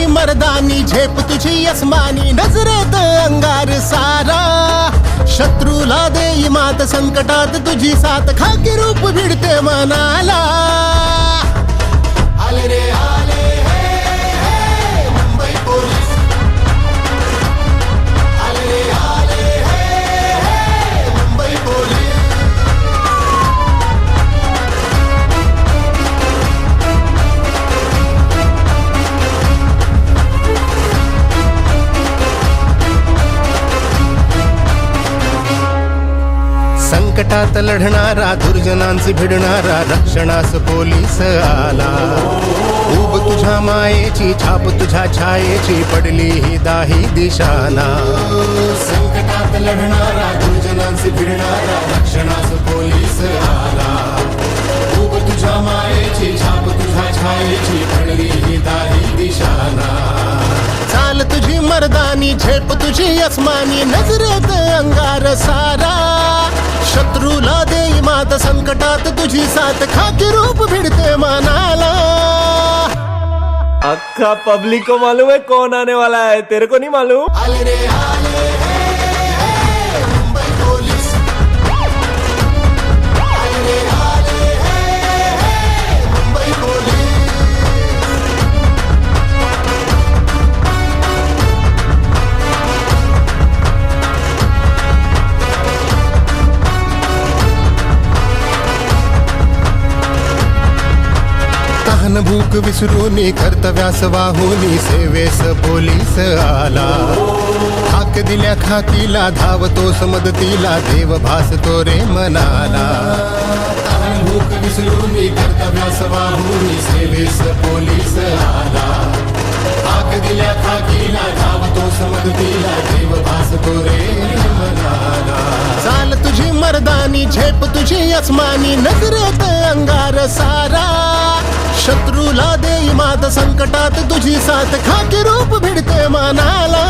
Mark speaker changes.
Speaker 1: तुझी मर्दानी झेप तुझी अस्मानी नजरेत अंगार सारा शत्रूला देई मात संकटात तुझी साथ खाकी रूप भिडते मनाला आले रे आले हे मुंबई पोलीस आले रे आले हे मुंबई पोलीस संकटात लढणारा दुर्जनांची भिडणारा रक्षणास पोलीस आला उब तुझ्या मायेची छाप तुझ्या छायेची पडली ही दाही दिशाना संकटात लढणारा दुर्जनांची भिडणारा रक्षणास पोलीस आला उब तुझ्या मायेची छाप तुझ्या छायेची पडली ही दाही दिशाना चाल तुझी मर्दानी झेप तुझी अस्मानी नजरेत अंगार सारा शत्रूला देई मात संकटात तुझी साथ खाकी रूप भिडते मनाला
Speaker 2: अक्का पब्लिक को मालूम है कौन आने वाला है, तेरे को नहीं मालूम?
Speaker 1: आले रे आले हे मुंबई पोलीस आले रे आले हे मुंबई पोलीस तहान भूक विसरूनी कर्तव्यास वाहुनी सेवेस पोलीस आला हाक दिल्या खाकीला धावतोस मदतीला देव भासतो रे मनाला तहान भूक विसरूनी कर्तव्यास वाहुनी सेवेस पोलीस आला हाक दिल्या खाकीला धावतोस मदतीला देव भासतो रे मनाला चाल तुझी मर्दानी झेप तुझी अस्मानी नजरेत अंगार सारा शत्रूला देई मात संकटात तुझी साथ खाकी रूप भिडते मनाला